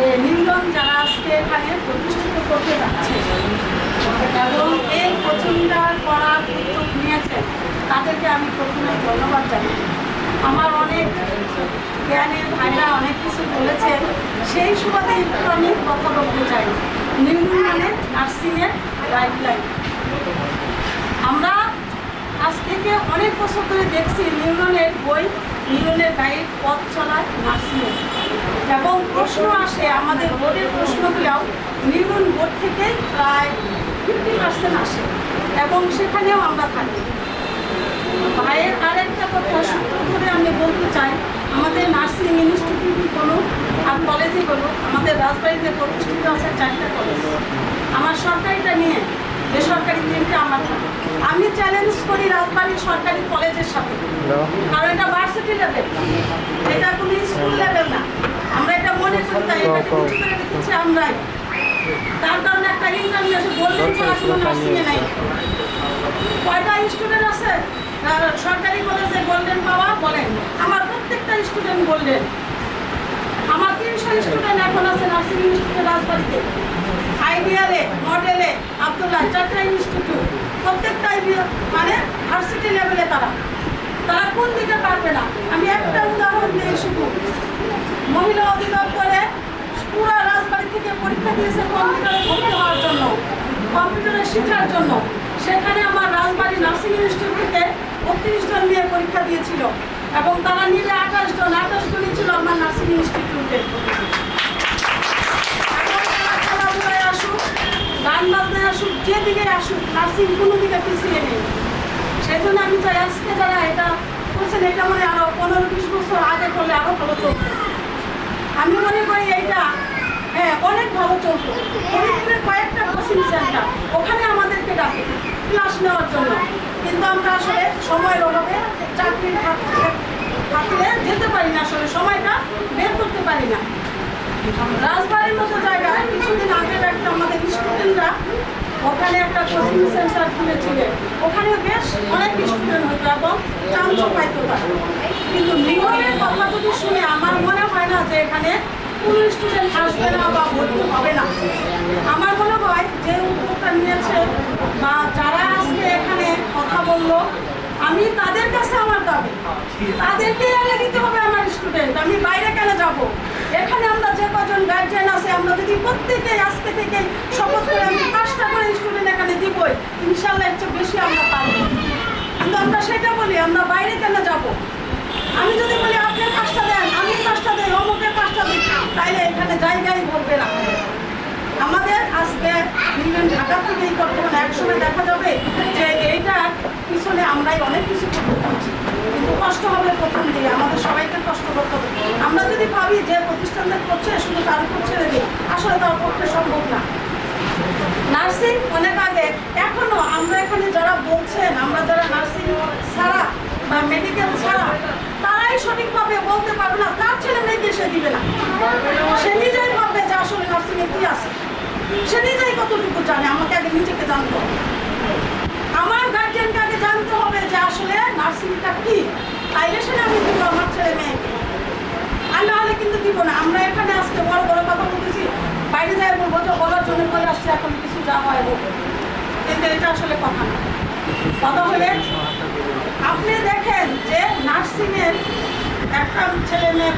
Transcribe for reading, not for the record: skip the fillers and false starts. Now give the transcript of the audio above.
যে নিউরন যারা আজকে এখানে প্রতিষ্ঠিত করতে যাচ্ছে এবং এই কোচিংটা করার উদ্যোগ নিয়েছে তাদেরকে আমি প্রথমে ধন্যবাদ জানাই। আমার অনেক জ্ঞানের ভাইরা অনেক কিছু বলেছে, সেই সুবাদে একটু আমি কথা বলতে চাই। নিউরন মানে নার্সিংয়ের গাইডলাইন। আমরা আজ থেকে অনেক বছর ধরে দেখছি নিউরনের বই, নিউরনের গাইড, পথ চলার নার্সিংয়ের, এবং প্রশ্ন আসে আমাদের বোর্ডের প্রশ্নগুলোও নিউরন বোর্ড থেকে প্রায় 50% আসে এবং সেখানেও আমরা থাকি। ভাইয়ের আরেকটা কথা সূত্র ধরে আমি বলতে চাই, আমাদের নার্সিং ইনস্টিটিউট বলুন আর কলেজে বলুন, আমাদের রাজবাড়িতে প্রতিষ্ঠিত আছে 4টা কলেজ। আমার সরকারিটা নিয়ে বেসরকারি 3টা আমার থাকে। আমি চ্যালেঞ্জ করি রাজবাড়ি সরকারি কলেজের সাথে, কারণ এটা ভার্সিটি লেভেল, এটা কোনো স্কুল লেভেল না। আমরা এটা মনে করি, তাই এটাকে কিছু করে রেখেছি আমরাই। তার কারণে একটা ইন্টারভিউ এসে বললেন পড়াশোনা নার্সিংয়ে নাই। কয়টা স্টুডেন্ট আছে সরকারি কলেজে গোল্ডেন পাওয়া? বলেন। আমার প্রত্যেকটা স্টুডেন্ট গোল্ডেন। আমার 300 স্টুডেন্ট এখন আছে নার্সিং ইনস্টিটিউট রাজবাড়িতে, আইডিয়ালে, মডেলে, আব্দুল্লাহ, 4টা ইনস্টিটিউট, প্রত্যেকটাই মানে ভার্সিটি লেভেলে। তারা কোন দিকে পারবে না? আমি একটা উদাহরণ দিই শুধু। মহিলা অধিদপ্তরে পুরো রাজবাড়ি থেকে পরীক্ষা দিয়েছে কম্পিউটারে ভর্তি হওয়ার জন্য, কম্পিউটারে শেখার জন্য। সেখানে আমার রাজবাড়ি নার্সিং ইনস্টিটিউট থেকে 32 জন নিয়ে পরীক্ষা দিয়েছিল এবং তারা নিলে 28 জনই ছিল আমার নার্সিং ইনস্টিটিউটে। খেলাধুলায় আসুক, গান বাজনায় আসুক, যেদিকে আসুক, নার্সিং কোনো দিকে পিছিয়ে নেই। সেই জন্য আমি চাই আজকে যারা এটা করছেন, এটা মানে আরো 15-20 বছর আগে করলে আরো ভালো চলতো। আমি মনে করি এইটা অনেক ভালো চলতো। ফরিদপুরের কয়েকটা কোচিং সেন্টার, ওখানে আমাদেরকে ডাকে ক্লাস নেওয়ার জন্য, কিন্তু আমরা আসলে সময়ের অভাবে চাকরির থাকলে যেতে পারি না, আসলে সময়টা বের করতে পারি না। রাজবাড়ির মতো জায়গায় কিছুদিন আগের একটা আমাদের স্টুডেন্টরা ওখানে একটা কোচিং সেন্টার খুলেছিলেন, ওখানে বেশ অনেক স্টুডেন্ট হতো এবং চান্স পাইতো তারা। কিন্তু নিয়মের কথা যদি শুনে আমার মনে হয় না যে এখানে কোনো স্টুডেন্ট আসবে না বা ভর্তি হবে না। আমার মনে হয় যে উদ্যোগটা নিয়েছে বা যারা আজকে এখানে কথা বললো, আমি তাদের কাছে আমার দাবি, তাদেরকে এনে দিতে হবে আমার স্টুডেন্ট। আমি বাইরে কেন যাব? এখানে আমরা যে কজন গার্জিয়ান আছে, আমরা যদি প্রত্যেকে আজকে থেকে শপথ করে আমি 5টা করে স্টুডেন্ট এখানে দিবই, ইনশাল্লাহ এর চেয়ে বেশি আমরা পারবো। কিন্তু আমরা সেটা বলি, আমরা বাইরে কেন যাব? আমি যদি বলি আপনি 5টা দেন, আমি 5টা দেই, অমুকের 5টা দিই, তাইলে এখানে জায়গায় বলবে না। আমাদের আজকে নিউরন ঢাকা থেকেই করতে হবে। একসময় দেখা যাবে যে এইটার পিছনে আমরাই অনেক কিছু করতে পারছি, কিন্তু কষ্ট হবে প্রথম দিয়ে, আমাদের সবাইকে কষ্ট করতে হবে। আমরা যদি ভাবি যে প্রতিষ্ঠানদের করছে শুধু তার উপর ছেড়ে দিই, আসলে তার পক্ষে সম্ভব না। নার্সিং অনেক আগে, এখনো আমরা এখানে যারা বলছেন, আমরা যারা নার্সিং ছাড়া বা মেডিকেল ছাড়া, তারাই সঠিকভাবে বলতে পারবে না, তার ছেলে মেয়েকে সে দিবে না। সে নিজেই ভাববে যে আসলে নার্সিংয়ে কি আছে, সে নিজেই কতটুকু জানে। আমাকে আগে নিজেকে জানতে হবে, আমার গার্জিয়ানকে আগে জানতে হবে যে আসলে নার্সিংটা কি, তাইলে সেটা আমি দিব আমার ছেলে মেয়েকে, আর নাহলে কিন্তু দিব না। আমরা এখানে আজকে বড় বড় কথা বলতেছি, বাইরে যাই বলবো যে বলার জন্য বলে আসছে, এখন কিছু যা হয় বলবো, কিন্তু এটা আসলে কথা না। কথা হলে আপনি দেখেন যে নার্সিংয়ের একটা ছেলে মেয়ে